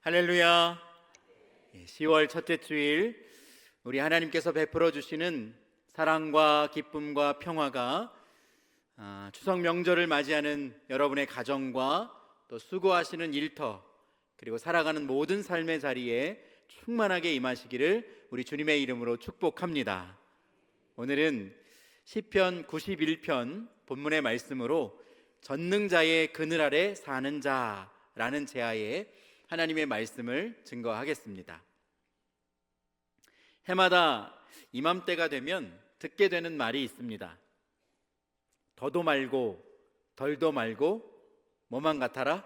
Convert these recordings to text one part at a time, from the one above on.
할렐루야. 10월 첫째 주일 우리 하나님께서 베풀어 주시는 사랑과 기쁨과 평화가 추석 명절을 맞이하는 여러분의 가정과 또 수고하시는 일터 그리고 살아가는 모든 삶의 자리에 충만하게 임하시기를 우리 주님의 이름으로 축복합니다. 오늘은 시편 91편 본문의 말씀으로 전능자의 그늘 아래 사는 자라는 제하에 하나님의 말씀을 증거하겠습니다. 해마다 이맘때가 되면 듣게 되는 말이 있습니다. 더도 말고 덜도 말고 뭐만 같아라?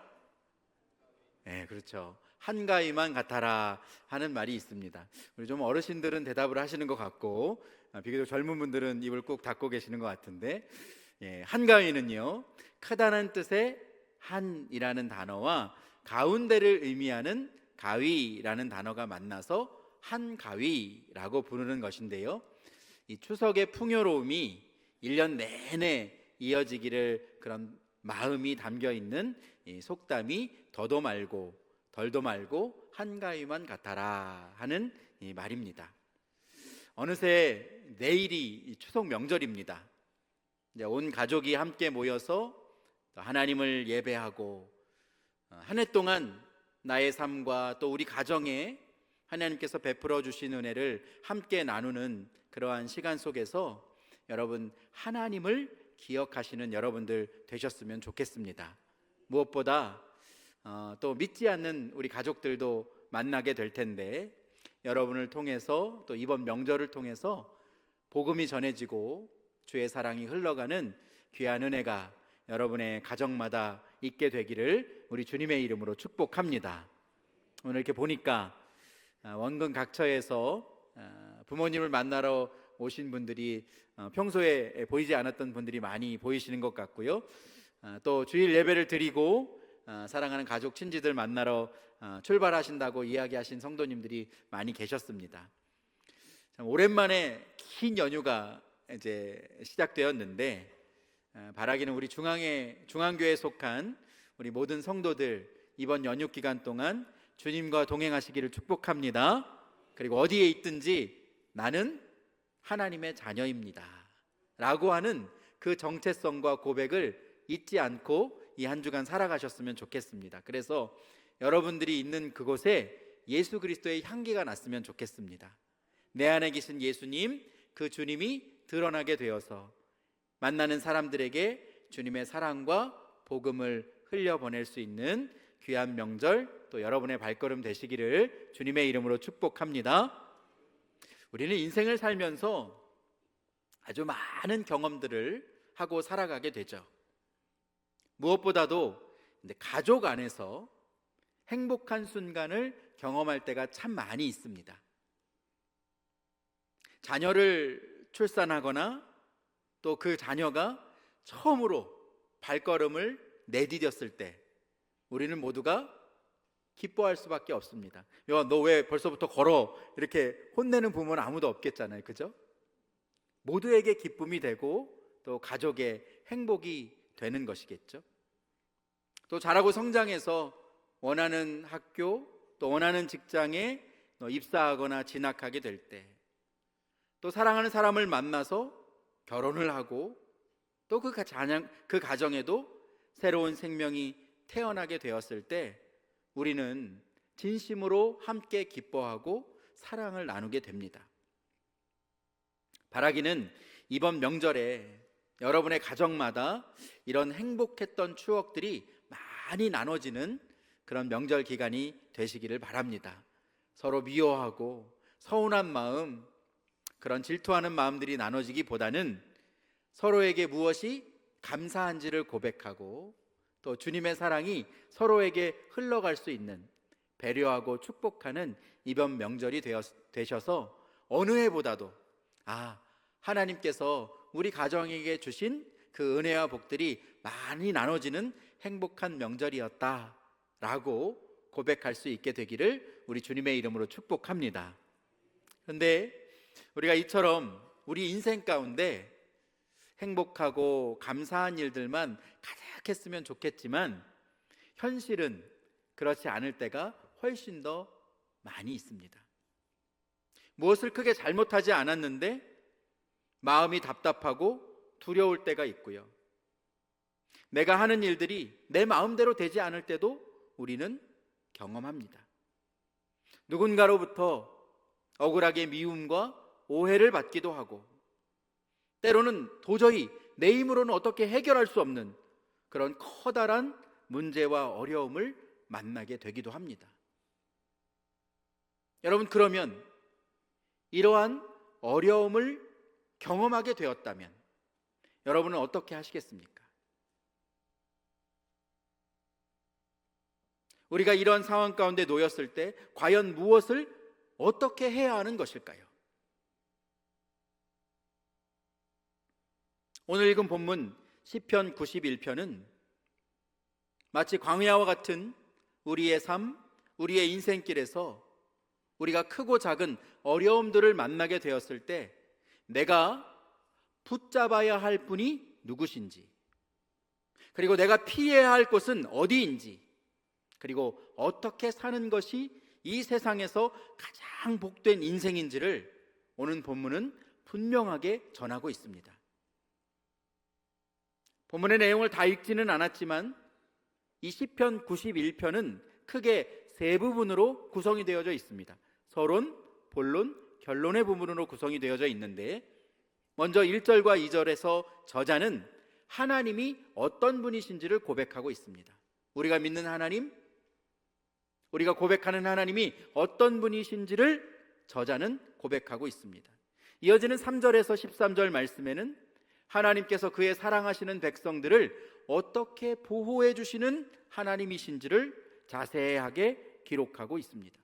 네, 그렇죠. 한가위만 같아라 하는 말이 있습니다. 우리 좀 어르신들은 대답을 하시는 것 같고 비교적 젊은 분들은 입을 꾹 닫고 계시는 것 같은데, 한가위는요, 크다는 뜻의 한이라는 단어와 가운데를 의미하는 가위라는 단어가 만나서 한가위라고 부르는 것인데요, 이 추석의 풍요로움이 1년 내내 이어지기를 그런 마음이 담겨 있는 이 속담이 더도 말고 덜도 말고 한가위만 같아라 하는 이 말입니다. 어느새 내일이 추석 명절입니다. 이제 온 가족이 함께 모여서 하나님을 예배하고 한 해 동안 나의 삶과 또 우리 가정에 하나님께서 베풀어 주신 은혜를 함께 나누는 그러한 시간 속에서 여러분 하나님을 기억하시는 여러분들 되셨으면 좋겠습니다. 무엇보다 또 믿지 않는 우리 가족들도 만나게 될 텐데 여러분을 통해서 또 이번 명절을 통해서 복음이 전해지고 주의 사랑이 흘러가는 귀한 은혜가 여러분의 가정마다 있게 되기를 우리 주님의 이름으로 축복합니다. 오늘 이렇게 보니까 원근 각처에서 부모님을 만나러 오신 분들이 평소에 보이지 않았던 분들이 많이 보이시는 것 같고요, 또 주일 예배를 드리고 사랑하는 가족 친지들 만나러 출발하신다고 이야기하신 성도님들이 많이 계셨습니다. 참 오랜만에 긴 연휴가 이제 시작되었는데 바라기는 우리 중앙교회에 속한 우리 모든 성도들 이번 연휴 기간 동안 주님과 동행하시기를 축복합니다. 그리고 어디에 있든지 나는 하나님의 자녀입니다 라고 하는 그 정체성과 고백을 잊지 않고 이 한 주간 살아가셨으면 좋겠습니다. 그래서 여러분들이 있는 그곳에 예수 그리스도의 향기가 났으면 좋겠습니다. 내 안에 계신 예수님, 그 주님이 드러나게 되어서 만나는 사람들에게 주님의 사랑과 복음을 흘려보낼 수 있는 귀한 명절, 또 여러분의 발걸음 되시기를 주님의 이름으로 축복합니다. 우리는 인생을 살면서 아주 많은 경험들을 하고 살아가게 되죠. 무엇보다도 가족 안에서 행복한 순간을 경험할 때가 참 많이 있습니다. 자녀를 출산하거나 또 그 자녀가 처음으로 발걸음을 내디뎠을 때 우리는 모두가 기뻐할 수밖에 없습니다. 야, 너 왜 벌써부터 걸어? 이렇게 혼내는 부모는 아무도 없겠잖아요, 그죠? 모두에게 기쁨이 되고 또 가족의 행복이 되는 것이겠죠. 또 자라고 성장해서 원하는 학교 또 원하는 직장에 입사하거나 진학하게 될 때, 또 사랑하는 사람을 만나서 결혼을 하고 또 그 가정에도 새로운 생명이 태어나게 되었을 때 우리는 진심으로 함께 기뻐하고 사랑을 나누게 됩니다. 바라기는 이번 명절에 여러분의 가정마다 이런 행복했던 추억들이 많이 나눠지는 그런 명절 기간이 되시기를 바랍니다. 서로 미워하고 서운한 마음, 그런 질투하는 마음들이 나눠지기보다는 서로에게 무엇이 감사한지를 고백하고 또 주님의 사랑이 서로에게 흘러갈 수 있는 배려하고 축복하는 이번 명절이 되셔서 어느 해보다도 하나님께서 우리 가정에게 주신 그 은혜와 복들이 많이 나눠지는 행복한 명절이었다라고 고백할 수 있게 되기를 우리 주님의 이름으로 축복합니다. 그런데 우리가 이처럼 우리 인생 가운데 행복하고 감사한 일들만 가득했으면 좋겠지만 현실은 그렇지 않을 때가 훨씬 더 많이 있습니다. 무엇을 크게 잘못하지 않았는데 마음이 답답하고 두려울 때가 있고요. 내가 하는 일들이 내 마음대로 되지 않을 때도 우리는 경험합니다. 누군가로부터 억울하게 미움과 오해를 받기도 하고, 때로는 도저히 내 힘으로는 어떻게 해결할 수 없는 그런 커다란 문제와 어려움을 만나게 되기도 합니다. 여러분, 그러면 이러한 어려움을 경험하게 되었다면 여러분은 어떻게 하시겠습니까? 우리가 이런 상황 가운데 놓였을 때 과연 무엇을 어떻게 해야 하는 것일까요? 오늘 읽은 본문 시편 91편은 마치 광야와 같은 우리의 삶, 우리의 인생길에서 우리가 크고 작은 어려움들을 만나게 되었을 때 내가 붙잡아야 할 분이 누구신지, 그리고 내가 피해야 할 곳은 어디인지, 그리고 어떻게 사는 것이 이 세상에서 가장 복된 인생인지를 오늘 본문은 분명하게 전하고 있습니다. 본문의 내용을 다 읽지는 않았지만 이 시편 91편은 크게 세 부분으로 구성이 되어져 있습니다. 서론, 본론, 결론의 부분으로 구성이 되어져 있는데, 먼저 1절과 2절에서 저자는 하나님이 어떤 분이신지를 고백하고 있습니다. 우리가 믿는 하나님, 우리가 고백하는 하나님이 어떤 분이신지를 저자는 고백하고 있습니다. 이어지는 3절에서 13절 말씀에는 하나님께서 그의 사랑하시는 백성들을 어떻게 보호해 주시는 하나님이신지를 자세하게 기록하고 있습니다.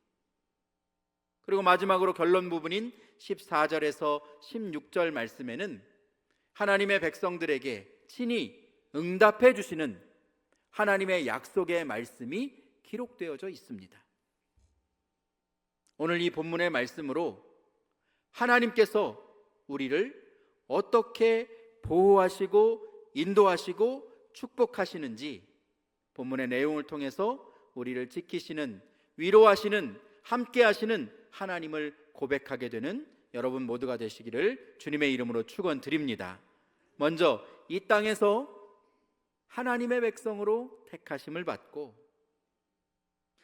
그리고 마지막으로 결론 부분인 14절에서 16절 말씀에는 하나님의 백성들에게 친히 응답해 주시는 하나님의 약속의 말씀이 기록되어져 있습니다. 오늘 이 본문의 말씀으로 하나님께서 우리를 어떻게 보호하시고 인도하시고 축복하시는지 본문의 내용을 통해서 우리를 지키시는, 위로하시는, 함께하시는 하나님을 고백하게 되는 여러분 모두가 되시기를 주님의 이름으로 축원드립니다. 먼저 이 땅에서 하나님의 백성으로 택하심을 받고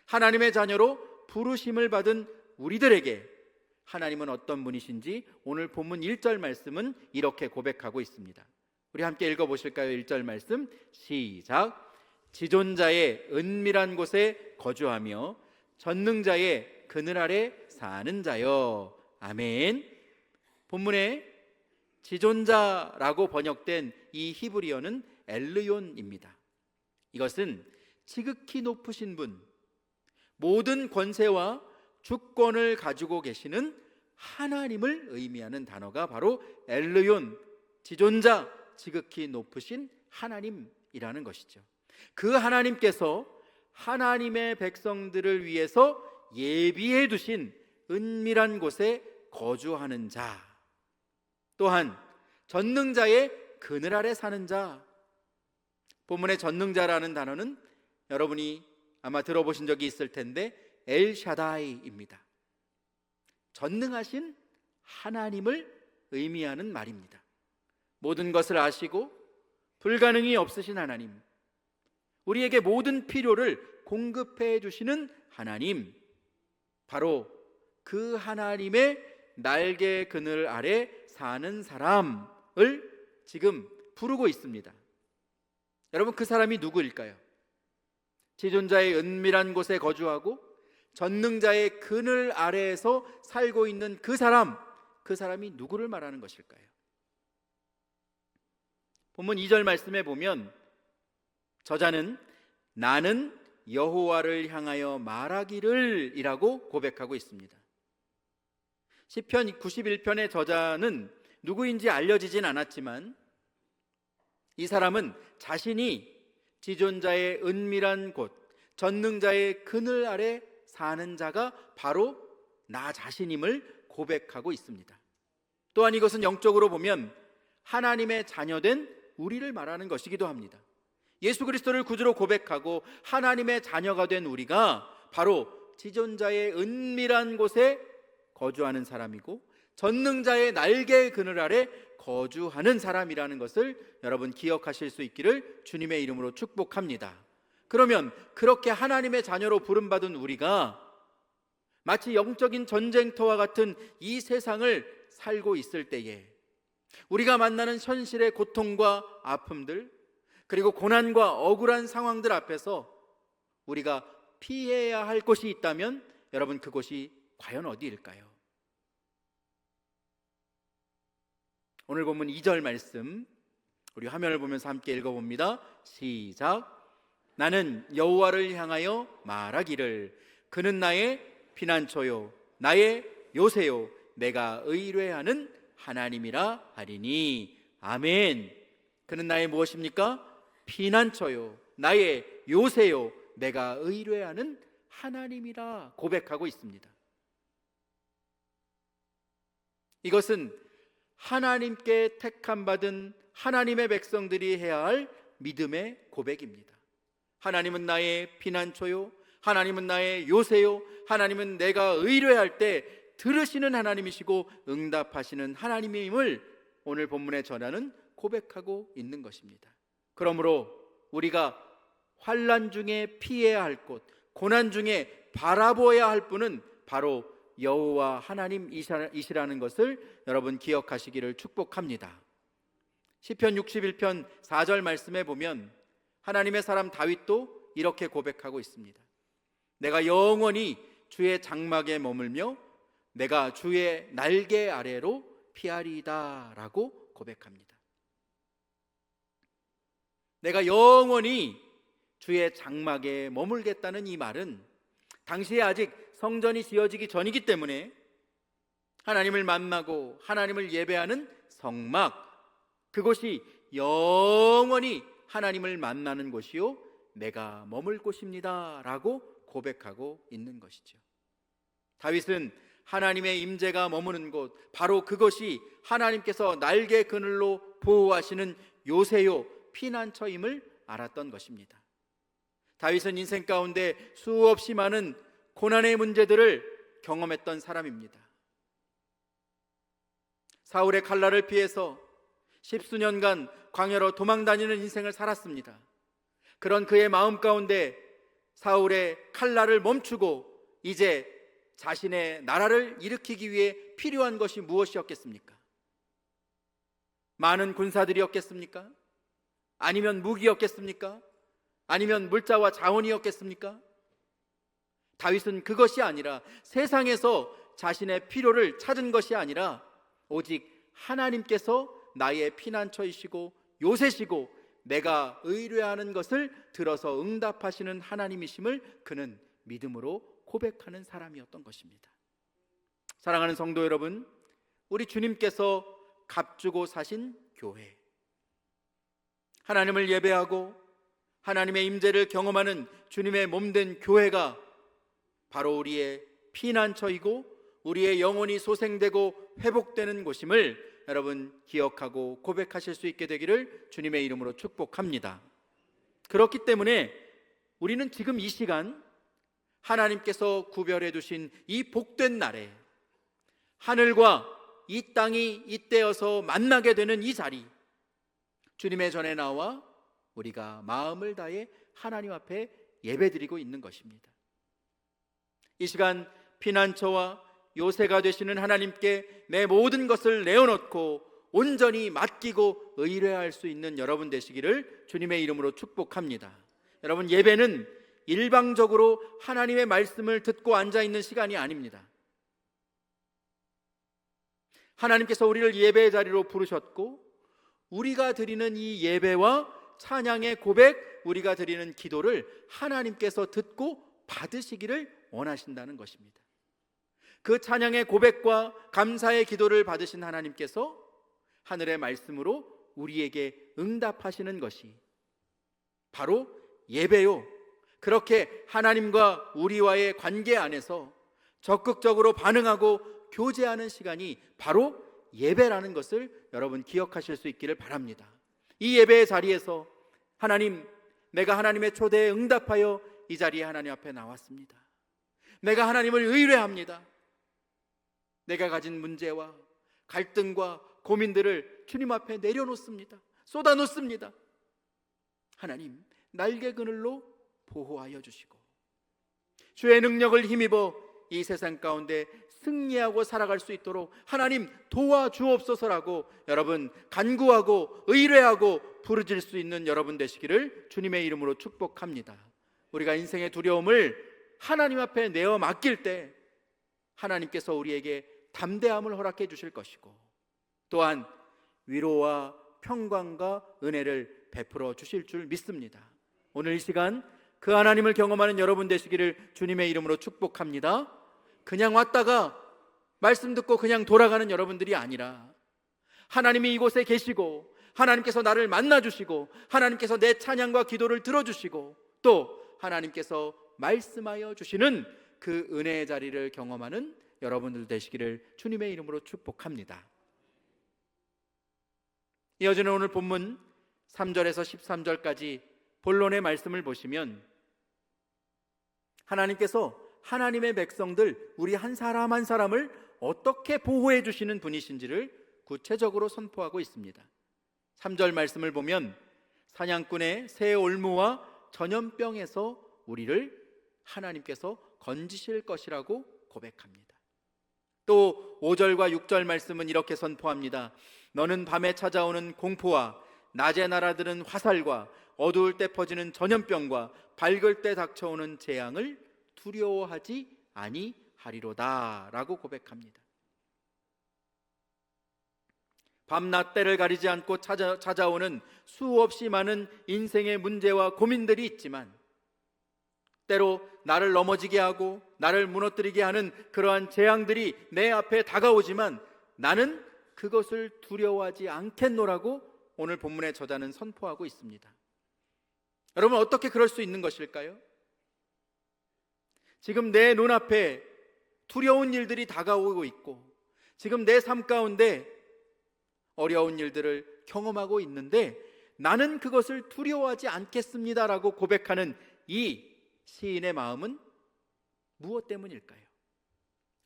하나님의 자녀로 부르심을 받은 우리들에게 하나님은 어떤 분이신지 오늘 본문 1절 말씀은 이렇게 고백하고 있습니다. 우리 함께 읽어보실까요? 1절 말씀 시작. 지존자의 은밀한 곳에 거주하며 전능자의 그늘 아래 사는 자여. 아멘. 본문에 지존자라고 번역된 이 히브리어는 엘르욘입니다. 이것은 지극히 높으신 분, 모든 권세와 주권을 가지고 계시는 하나님을 의미하는 단어가 바로 엘르욘, 지존자, 지극히 높으신 하나님이라는 것이죠. 그 하나님께서 하나님의 백성들을 위해서 예비해 두신 은밀한 곳에 거주하는 자, 또한 전능자의 그늘 아래 사는 자. 본문의 전능자라는 단어는 여러분이 아마 들어보신 적이 있을 텐데 엘샤다이입니다. 전능하신 하나님을 의미하는 말입니다. 모든 것을 아시고 불가능이 없으신 하나님, 우리에게 모든 필요를 공급해 주시는 하나님, 바로 그 하나님의 날개 그늘 아래 사는 사람을 지금 부르고 있습니다. 여러분, 그 사람이 누구일까요? 지존자의 은밀한 곳에 거주하고 전능자의 그늘 아래에서 살고 있는 그 사람이 누구를 말하는 것일까요? 본문 2절 말씀에 보면 저자는 나는 여호와를 향하여 말하기를 이라고 고백하고 있습니다. 시편 91편의 저자는 누구인지 알려지진 않았지만 이 사람은 자신이 지존자의 은밀한 곳, 전능자의 그늘 아래 사는 자가 바로 나 자신임을 고백하고 있습니다. 또한 이것은 영적으로 보면 하나님의 자녀된 우리를 말하는 것이기도 합니다. 예수 그리스도를 구주로 고백하고 하나님의 자녀가 된 우리가 바로 지존자의 은밀한 곳에 거주하는 사람이고 전능자의 날개 그늘 아래 거주하는 사람이라는 것을 여러분 기억하실 수 있기를 주님의 이름으로 축복합니다. 그러면 그렇게 하나님의 자녀로 부름받은 우리가 마치 영적인 전쟁터와 같은 이 세상을 살고 있을 때에 우리가 만나는 현실의 고통과 아픔들, 그리고 고난과 억울한 상황들 앞에서 우리가 피해야 할 곳이 있다면 여러분 그곳이 과연 어디일까요? 오늘 본문 2절 말씀 우리 화면을 보면서 함께 읽어봅니다. 시작. 나는 여호와를 향하여 말하기를 그는 나의 피난처요 나의 요새요 내가 의뢰하는 하나님이라 하리니. 아멘. 그는 나의 무엇입니까? 피난처요 나의 요새요 내가 의뢰하는 하나님이라 고백하고 있습니다. 이것은 하나님께 택함받은 하나님의 백성들이 해야 할 믿음의 고백입니다. 하나님은 나의 피난처요 하나님은 나의 요새요 하나님은 내가 의뢰할 때 들으시는 하나님이시고 응답하시는 하나님임을 오늘 본문에 전하는 고백하고 있는 것입니다. 그러므로 우리가 환난 중에 피해야 할 곳, 고난 중에 바라보아야 할 분은 바로 여호와 하나님이시라는 것을 여러분 기억하시기를 축복합니다. 시편 61편 4절 말씀에 보면 하나님의 사람 다윗도 이렇게 고백하고 있습니다. 내가 영원히 주의 장막에 머물며 내가 주의 날개 아래로 피하리이다 라고 고백합니다. 내가 영원히 주의 장막에 머물겠다는 이 말은 당시에 아직 성전이 지어지기 전이기 때문에 하나님을 만나고 하나님을 예배하는 성막, 그곳이 영원히 하나님을 만나는 곳이요 내가 머물 곳입니다 라고 고백하고 있는 것이죠. 다윗은 하나님의 임재가 머무는 곳, 바로 그것이 하나님께서 날개 그늘로 보호하시는 요새요 피난처임을 알았던 것입니다. 다윗은 인생 가운데 수없이 많은 고난의 문제들을 경험했던 사람입니다. 사울의 칼날을 피해서 십수년간 광야로 도망다니는 인생을 살았습니다. 그런 그의 마음 가운데 사울의 칼날을 멈추고 이제 자신의 나라를 일으키기 위해 필요한 것이 무엇이었겠습니까? 많은 군사들이었겠습니까? 아니면 무기였겠습니까? 아니면 물자와 자원이었겠습니까? 다윗은 그것이 아니라 세상에서 자신의 필요를 찾은 것이 아니라 오직 하나님께서 나의 피난처이시고 요새시고 내가 의뢰하는 것을 들어서 응답하시는 하나님이심을 그는 믿음으로 고백하는 사람이었던 것입니다. 사랑하는 성도 여러분, 우리 주님께서 값주고 사신 교회, 하나님을 예배하고 하나님의 임재를 경험하는 주님의 몸된 교회가 바로 우리의 피난처이고 우리의 영혼이 소생되고 회복되는 곳임을 여러분 기억하고 고백하실 수 있게 되기를 주님의 이름으로 축복합니다. 그렇기 때문에 우리는 지금 이 시간 하나님께서 구별해 두신 이 복된 날에 하늘과 이 땅이 잇대어서 만나게 되는 이 자리, 주님의 전에 나와 우리가 마음을 다해 하나님 앞에 예배드리고 있는 것입니다. 이 시간 피난처와 요새가 되시는 하나님께 내 모든 것을 내어놓고 온전히 맡기고 의뢰할 수 있는 여러분 되시기를 주님의 이름으로 축복합니다. 여러분, 예배는 일방적으로 하나님의 말씀을 듣고 앉아있는 시간이 아닙니다. 하나님께서 우리를 예배의 자리로 부르셨고 우리가 드리는 이 예배와 찬양의 고백, 우리가 드리는 기도를 하나님께서 듣고 받으시기를 원하신다는 것입니다. 그 찬양의 고백과 감사의 기도를 받으신 하나님께서 하늘의 말씀으로 우리에게 응답하시는 것이 바로 예배요. 그렇게 하나님과 우리와의 관계 안에서 적극적으로 반응하고 교제하는 시간이 바로 예배라는 것을 여러분 기억하실 수 있기를 바랍니다. 이 예배의 자리에서 하나님, 내가 하나님의 초대에 응답하여 이 자리에 하나님 앞에 나왔습니다. 내가 하나님을 의뢰합니다. 내가 가진 문제와 갈등과 고민들을 주님 앞에 내려놓습니다. 쏟아놓습니다. 하나님, 날개 그늘로 보호하여 주시고 주의 능력을 힘입어 이 세상 가운데 승리하고 살아갈 수 있도록 하나님 도와주옵소서라고 여러분 간구하고 의뢰하고 부르짖을 수 있는 여러분 되시기를 주님의 이름으로 축복합니다. 우리가 인생의 두려움을 하나님 앞에 내어 맡길 때 하나님께서 우리에게 담대함을 허락해 주실 것이고 또한 위로와 평강과 은혜를 베풀어 주실 줄 믿습니다. 오늘 이 시간 그 하나님을 경험하는 여러분 되시기를 주님의 이름으로 축복합니다. 그냥 왔다가 말씀 듣고 그냥 돌아가는 여러분들이 아니라 하나님이 이곳에 계시고 하나님께서 나를 만나주시고 하나님께서 내 찬양과 기도를 들어주시고 또 하나님께서 말씀하여 주시는 그 은혜의 자리를 경험하는 여러분들 되시기를 주님의 이름으로 축복합니다. 이어지는 오늘 본문 3절에서 13절까지 본론의 말씀을 보시면 하나님께서 하나님의 백성들 우리 한 사람 한 사람을 어떻게 보호해 주시는 분이신지를 구체적으로 선포하고 있습니다. 3절 말씀을 보면 사냥꾼의 새 올무와 전염병에서 우리를 하나님께서 건지실 것이라고 고백합니다. 또 5절과 6절 말씀은 이렇게 선포합니다. 너는 밤에 찾아오는 공포와 낮에 날아드는 화살과 어두울 때 퍼지는 전염병과 밝을 때 닥쳐오는 재앙을 두려워하지 아니하리로다 라고 고백합니다. 밤낮 때를 가리지 않고 찾아오는 수없이 많은 인생의 문제와 고민들이 있지만 때로 나를 넘어지게 하고 나를 무너뜨리게 하는 그러한 재앙들이 내 앞에 다가오지만 나는 그것을 두려워하지 않겠노라고 오늘 본문의 저자는 선포하고 있습니다. 여러분, 어떻게 그럴 수 있는 것일까요? 지금 내 눈앞에 두려운 일들이 다가오고 있고 지금 내 삶 가운데 어려운 일들을 경험하고 있는데 나는 그것을 두려워하지 않겠습니다라고 고백하는 이 시인의 마음은 무엇 때문일까요?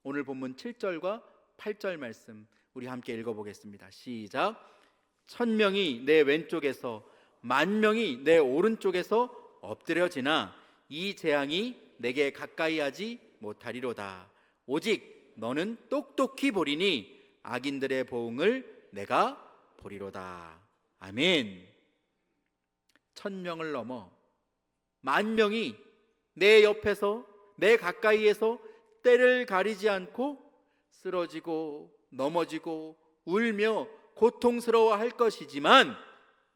오늘 본문 7절과 8절 말씀 우리 함께 읽어보겠습니다. 시작. 1000명이 내 왼쪽에서 10,000명이 내 오른쪽에서 엎드려지나 이 재앙이 내게 가까이 하지 못하리로다. 오직 너는 똑똑히 보리니 악인들의 보응을 내가 보리로다. 아멘. 1000명을 넘어 10,000명이 내 옆에서 내 가까이에서 때를 가리지 않고 쓰러지고 넘어지고 울며 고통스러워할 것이지만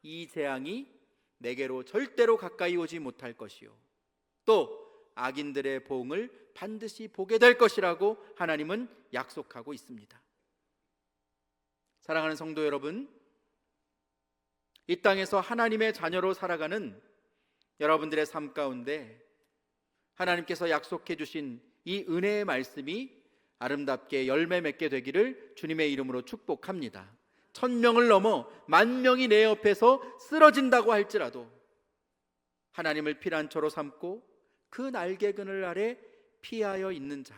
이 재앙이 내게로 절대로 가까이 오지 못할 것이요 또 악인들의 보응을 반드시 보게 될 것이라고 하나님은 약속하고 있습니다. 사랑하는 성도 여러분, 이 땅에서 하나님의 자녀로 살아가는 여러분들의 삶 가운데 하나님께서 약속해 주신 이 은혜의 말씀이 아름답게 열매 맺게 되기를 주님의 이름으로 축복합니다. 1000명을 넘어 10,000명이 내 옆에서 쓰러진다고 할지라도 하나님을 피난처로 삼고 그 날개 그늘 아래 피하여 있는 자,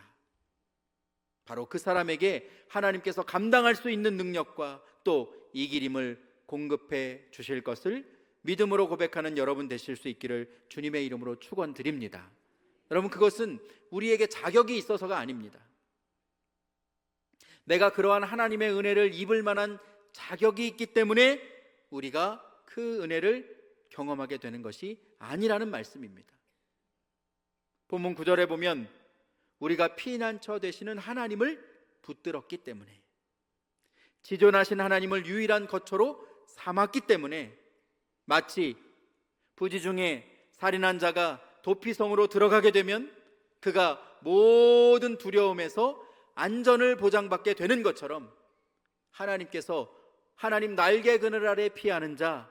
바로 그 사람에게 하나님께서 감당할 수 있는 능력과 또 이기림을 공급해 주실 것을 믿음으로 고백하는 여러분 되실 수 있기를 주님의 이름으로 축원드립니다. 여러분, 그것은 우리에게 자격이 있어서가 아닙니다. 내가 그러한 하나님의 은혜를 입을 만한 자격이 있기 때문에 우리가 그 은혜를 경험하게 되는 것이 아니라는 말씀입니다. 본문 9절에 보면 우리가 피난처 되시는 하나님을 붙들었기 때문에, 지존하신 하나님을 유일한 거처로 삼았기 때문에 마치 부지 중에 살인한 자가 도피성으로 들어가게 되면 그가 모든 두려움에서 안전을 보장받게 되는 것처럼 하나님께서 하나님 날개 그늘 아래 피하는 자,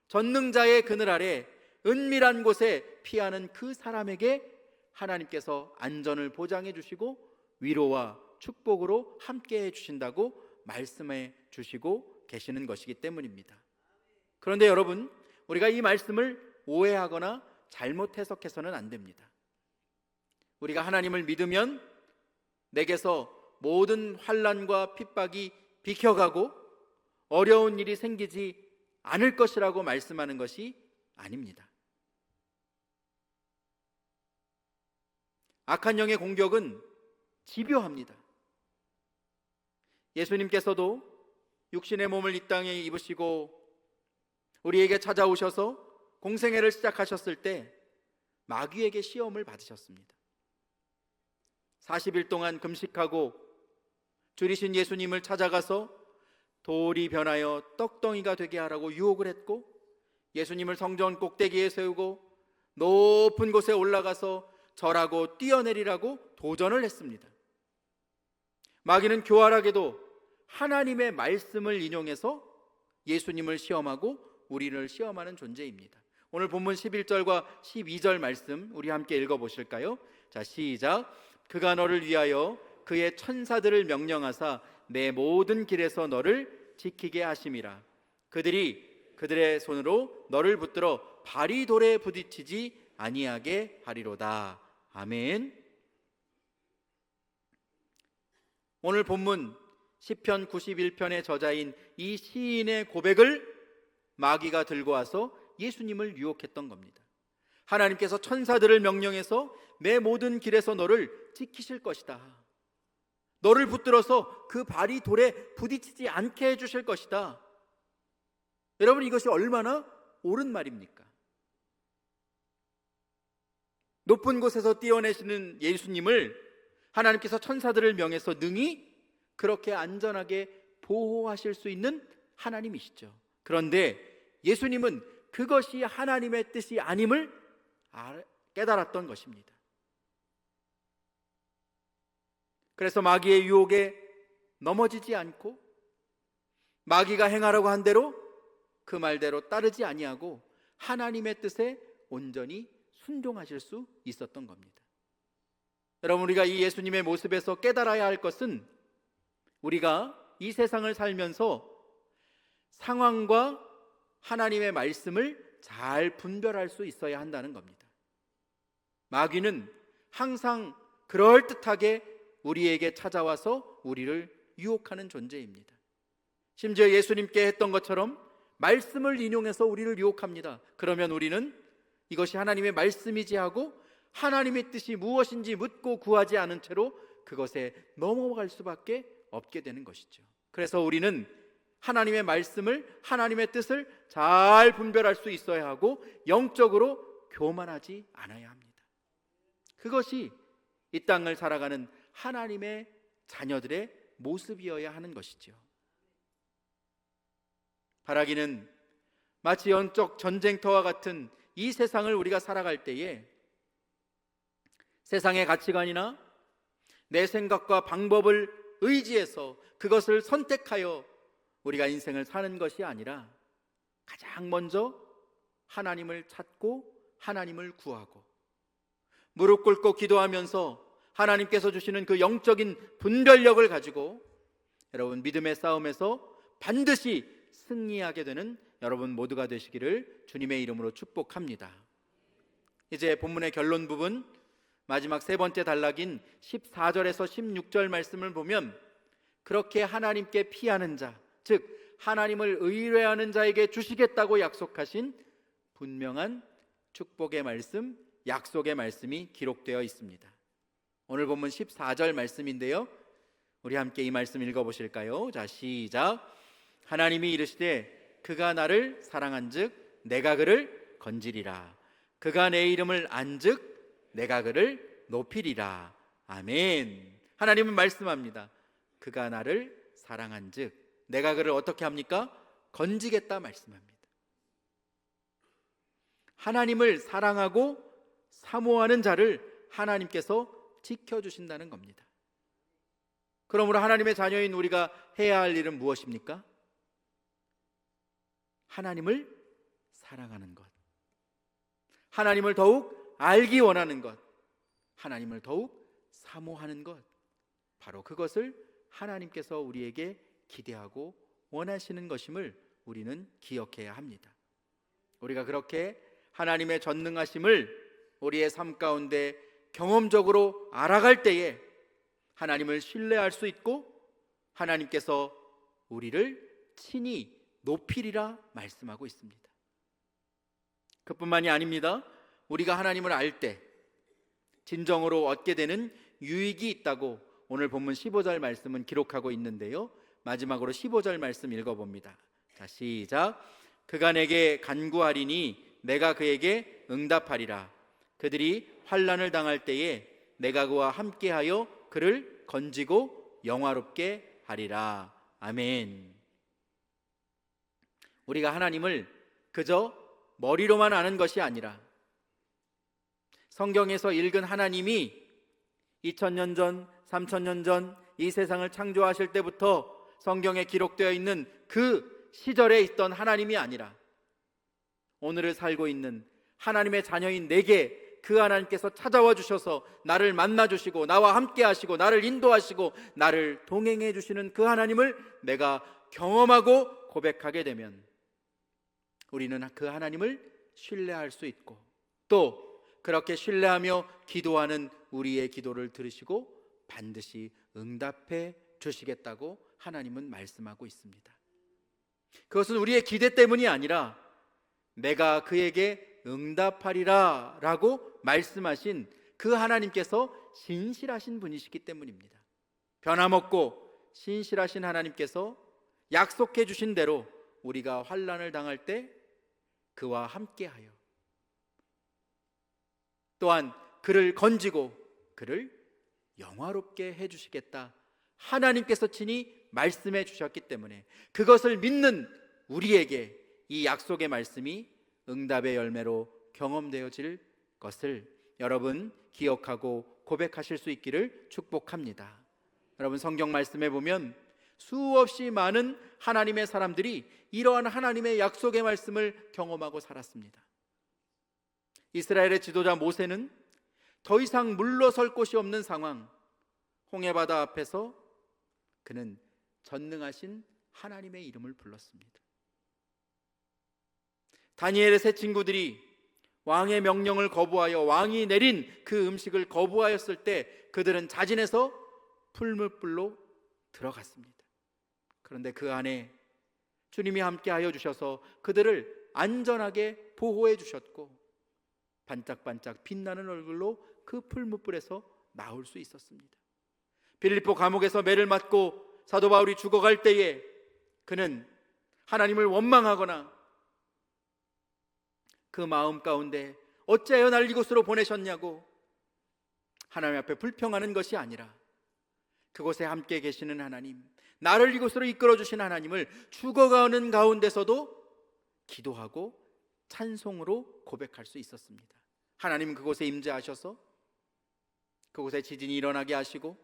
전능자의 그늘 아래 은밀한 곳에 피하는 그 사람에게 하나님께서 안전을 보장해 주시고 위로와 축복으로 함께 해 주신다고 말씀해 주시고 계시는 것이기 때문입니다. 그런데 여러분, 우리가 이 말씀을 오해하거나 잘못 해석해서는 안 됩니다. 우리가 하나님을 믿으면 내게서 모든 환난과 핍박이 비켜가고 어려운 일이 생기지 않을 것이라고 말씀하는 것이 아닙니다. 악한 영의 공격은 집요합니다. 예수님께서도 육신의 몸을 이 땅에 입으시고 우리에게 찾아오셔서 공생애를 시작하셨을 때 마귀에게 시험을 받으셨습니다. 40일 동안 금식하고 줄이신 예수님을 찾아가서 돌이 변하여 떡덩이가 되게 하라고 유혹을 했고, 예수님을 성전 꼭대기에 세우고 높은 곳에 올라가서 절하고 뛰어내리라고 도전을 했습니다. 마귀는 교활하게도 하나님의 말씀을 인용해서 예수님을 시험하고 우리를 시험하는 존재입니다. 오늘 본문 11절과 12절 말씀 우리 함께 읽어보실까요? 자, 시작. 그가 너를 위하여 그의 천사들을 명령하사 내 모든 길에서 너를 지키게 하심이라. 그들이 그들의 손으로 너를 붙들어 발이 돌에 부딪히지 아니하게 하리로다. 아멘. 오늘 본문 시편 91편의 저자인 이 시인의 고백을 마귀가 들고 와서 예수님을 유혹했던 겁니다. 하나님께서 천사들을 명령해서 내 모든 길에서 너를 지키실 것이다. 너를 붙들어서 그 발이 돌에 부딪히지 않게 해주실 것이다. 여러분, 이것이 얼마나 옳은 말입니까? 높은 곳에서 띄어내시는 예수님을 하나님께서 천사들을 명해서 능히 그렇게 안전하게 보호하실 수 있는 하나님이시죠. 그런데 예수님은 그것이 하나님의 뜻이 아님을 깨달았던 것입니다. 그래서 마귀의 유혹에 넘어지지 않고 마귀가 행하라고 한 대로 그 말대로 따르지 아니하고 하나님의 뜻에 온전히 순종하실 수 있었던 겁니다. 여러분, 우리가 이 예수님의 모습에서 깨달아야 할 것은 우리가 이 세상을 살면서 상황과 하나님의 말씀을 잘 분별할 수 있어야 한다는 겁니다. 마귀는 항상 그럴듯하게 우리에게 찾아와서 우리를 유혹하는 존재입니다. 심지어 예수님께 했던 것처럼 말씀을 인용해서 우리를 유혹합니다. 그러면 우리는 이것이 하나님의 말씀이지 하고 하나님의 뜻이 무엇인지 묻고 구하지 않은 채로 그것에 넘어갈 수밖에 없게 되는 것이죠. 그래서 우리는 하나님의 말씀을, 하나님의 뜻을 잘 분별할 수 있어야 하고 영적으로 교만하지 않아야 합니다. 그것이 이 땅을 살아가는 하나님의 자녀들의 모습이어야 하는 것이죠. 바라기는 마치 영적 전쟁터와 같은 이 세상을 우리가 살아갈 때에 세상의 가치관이나 내 생각과 방법을 의지해서 그것을 선택하여 우리가 인생을 사는 것이 아니라 가장 먼저 하나님을 찾고 하나님을 구하고 무릎 꿇고 기도하면서 하나님께서 주시는 그 영적인 분별력을 가지고 여러분 믿음의 싸움에서 반드시 승리하게 되는 여러분 모두가 되시기를 주님의 이름으로 축복합니다. 이제 본문의 결론 부분 마지막 세 번째 단락인 14절에서 16절 말씀을 보면 그렇게 하나님께 피하는 자, 즉 하나님을 의뢰하는 자에게 주시겠다고 약속하신 분명한 축복의 말씀, 약속의 말씀이 기록되어 있습니다. 오늘 본문 14절 말씀인데요, 우리 함께 이 말씀 읽어보실까요? 자, 시작. 하나님이 이르시되 그가 나를 사랑한즉 내가 그를 건지리라. 그가 내 이름을 안즉 내가 그를 높이리라. 아멘. 하나님은 말씀합니다. 그가 나를 사랑한즉 내가 그를 어떻게 합니까? 건지겠다 말씀합니다. 하나님을 사랑하고 사모하는 자를 하나님께서 지켜주신다는 겁니다. 그러므로 하나님의 자녀인 우리가 해야 할 일은 무엇입니까? 하나님을 사랑하는 것, 하나님을 더욱 알기 원하는 것, 하나님을 더욱 사모하는 것, 바로 그것을 하나님께서 우리에게 기대하고 원하시는 것임을 우리는 기억해야 합니다. 우리가 그렇게 하나님의 전능하심을 우리의 삶 가운데 경험적으로 알아갈 때에 하나님을 신뢰할 수 있고 하나님께서 우리를 친히 높이리라 말씀하고 있습니다. 그뿐만이 아닙니다. 우리가 하나님을 알 때 진정으로 얻게 되는 유익이 있다고 오늘 본문 15절 말씀은 기록하고 있는데요, 마지막으로 15절 말씀 읽어봅니다. 자, 시작. 그가 내게 간구하리니 내가 그에게 응답하리라. 그들이 환난을 당할 때에 내가 그와 함께하여 그를 건지고 영화롭게 하리라. 아멘. 우리가 하나님을 그저 머리로만 아는 것이 아니라 성경에서 읽은 하나님이 2000년 전, 3000년 전 이 세상을 창조하실 때부터 성경에 기록되어 있는 그 시절에 있던 하나님이 아니라 오늘을 살고 있는 하나님의 자녀인 내게 그 하나님께서 찾아와 주셔서 나를 만나 주시고 나와 함께 하시고 나를 인도하시고 나를 동행해 주시는 그 하나님을 내가 경험하고 고백하게 되면 우리는 그 하나님을 신뢰할 수 있고 또 그렇게 신뢰하며 기도하는 우리의 기도를 들으시고 반드시 응답해 주시겠다고 하나님은 말씀하고 있습니다. 그것은 우리의 기대 때문이 아니라 내가 그에게 응답하리라 라고 말씀하신 그 하나님께서 신실하신 분이시기 때문입니다. 변함없고 신실하신 하나님께서 약속해 주신 대로 우리가 환난을 당할 때 그와 함께하여 또한 그를 건지고 그를 영화롭게 해주시겠다 하나님께서 친히 말씀해 주셨기 때문에 그것을 믿는 우리에게 이 약속의 말씀이 응답의 열매로 경험되어질 것을 여러분 기억하고 고백하실 수 있기를 축복합니다. 여러분 성경 말씀에 보면 수없이 많은 하나님의 사람들이 이러한 하나님의 약속의 말씀을 경험하고 살았습니다. 이스라엘의 지도자 모세는 더 이상 물러설 곳이 없는 상황, 홍해바다 앞에서 그는 전능하신 하나님의 이름을 불렀습니다. 다니엘의 세 친구들이 왕의 명령을 거부하여 왕이 내린 그 음식을 거부하였을 때 그들은 자진해서 풀무불로 들어갔습니다. 그런데 그 안에 주님이 함께하여 주셔서 그들을 안전하게 보호해 주셨고 반짝반짝 빛나는 얼굴로 그 풀무불에서 나올 수 있었습니다. 빌립보 감옥에서 매를 맞고 사도 바울이 죽어갈 때에 그는 하나님을 원망하거나 그 마음 가운데 어찌하여 날 이곳으로 보내셨냐고 하나님 앞에 불평하는 것이 아니라 그곳에 함께 계시는 하나님, 나를 이곳으로 이끌어 주신 하나님을 죽어가는 가운데서도 기도하고 찬송으로 고백할 수 있었습니다. 하나님 그곳에 임재하셔서 그곳에 지진이 일어나게 하시고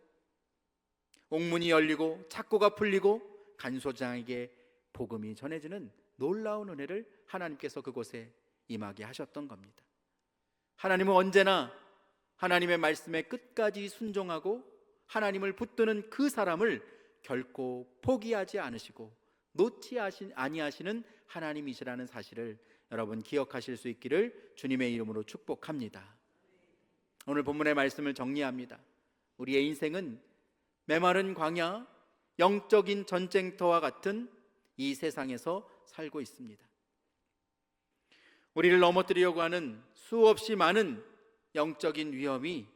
옥문이 열리고 착고가 풀리고 간소장에게 복음이 전해지는 놀라운 은혜를 하나님께서 그곳에 임하게 하셨던 겁니다. 하나님은 언제나 하나님의 말씀에 끝까지 순종하고 하나님을 붙드는 그 사람을 결코 포기하지 않으시고 놓지 아니하시는 하나님이시라는 사실을 여러분 기억하실 수 있기를 주님의 이름으로 축복합니다. 오늘 본문의 말씀을 정리합니다. 우리의 인생은 메마른 광야, 영적인 전쟁터와 같은 이 세상에서 살고 있습니다. 우리를 넘어뜨리려고 하는 수없이 많은 영적인 위험이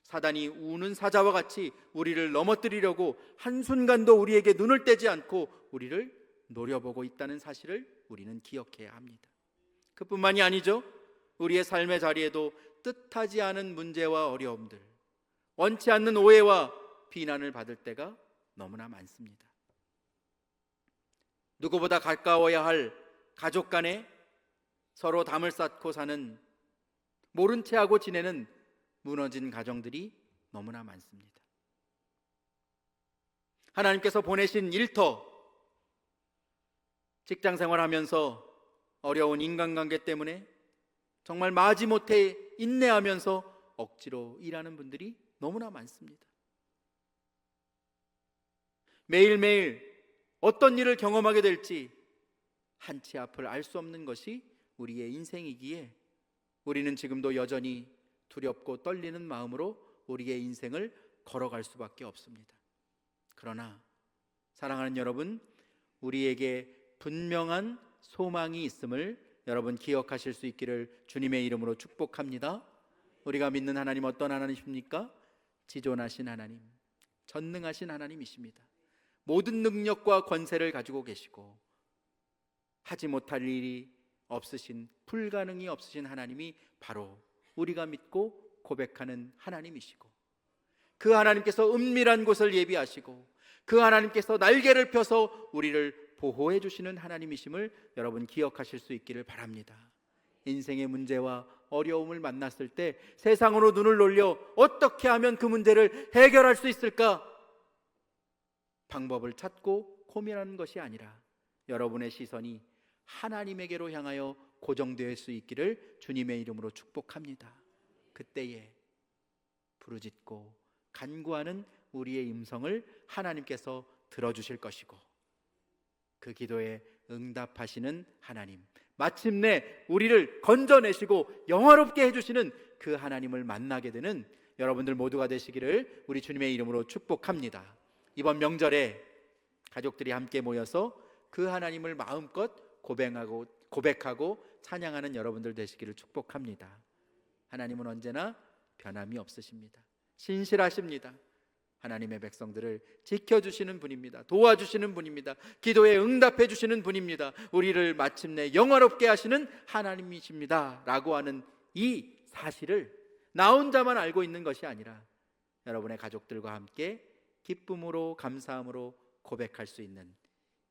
사단이 우는 사자와 같이 우리를 넘어뜨리려고 한순간도 우리에게 눈을 떼지 않고 우리를 노려보고 있다는 사실을 우리는 기억해야 합니다. 그뿐만이 아니죠. 우리의 삶의 자리에도 뜻하지 않은 문제와 어려움들, 원치 않는 오해와 비난을 받을 때가 너무나 많습니다. 누구보다 가까워야 할 가족 간에 서로 담을 쌓고 사는, 모른 채 하고 지내는 무너진 가정들이 너무나 많습니다. 하나님께서 보내신 일터, 직장 생활하면서 어려운 인간관계 때문에 정말 마지못해 인내하면서 억지로 일하는 분들이 너무나 많습니다. 매일매일 어떤 일을 경험하게 될지 한치 앞을 알 수 없는 것이 우리의 인생이기에 우리는 지금도 여전히 두렵고 떨리는 마음으로 우리의 인생을 걸어갈 수밖에 없습니다. 그러나 사랑하는 여러분, 우리에게 분명한 소망이 있음을 여러분 기억하실 수 있기를 주님의 이름으로 축복합니다. 우리가 믿는 하나님 어떤 하나님이십니까? 지존하신 하나님, 전능하신 하나님이십니다. 모든 능력과 권세를 가지고 계시고 하지 못할 일이 없으신, 불가능이 없으신 하나님이 바로 우리가 믿고 고백하는 하나님이시고, 그 하나님께서 은밀한 곳을 예비하시고 그 하나님께서 날개를 펴서 우리를 보호해 주시는 하나님이심을 여러분 기억하실 수 있기를 바랍니다. 인생의 문제와 어려움을 만났을 때 세상으로 눈을 돌려 어떻게 하면 그 문제를 해결할 수 있을까? 방법을 찾고 고민하는 것이 아니라 여러분의 시선이 하나님에게로 향하여 고정되어 수 있기를 주님의 이름으로 축복합니다. 그때에 부르짖고 간구하는 우리의 음성을 하나님께서 들어주실 것이고, 그 기도에 응답하시는 하나님, 마침내 우리를 건져내시고 영화롭게 해주시는 그 하나님을 만나게 되는 여러분들 모두가 되시기를 우리 주님의 이름으로 축복합니다. 이번 명절에 가족들이 함께 모여서 그 하나님을 마음껏 고백하고 찬양하는 여러분들 되시기를 축복합니다. 하나님은 언제나 변함이 없으십니다. 신실하십니다. 하나님의 백성들을 지켜주시는 분입니다. 도와주시는 분입니다. 기도에 응답해 주시는 분입니다. 우리를 마침내 영화롭게 하시는 하나님이십니다 라고 하는 이 사실을 나 혼자만 알고 있는 것이 아니라 여러분의 가족들과 함께 기쁨으로 감사함으로 고백할 수 있는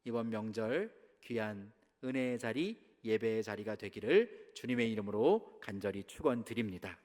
이번 명절 귀한 은혜의 자리, 예배의 자리가 되기를 주님의 이름으로 간절히 축원드립니다.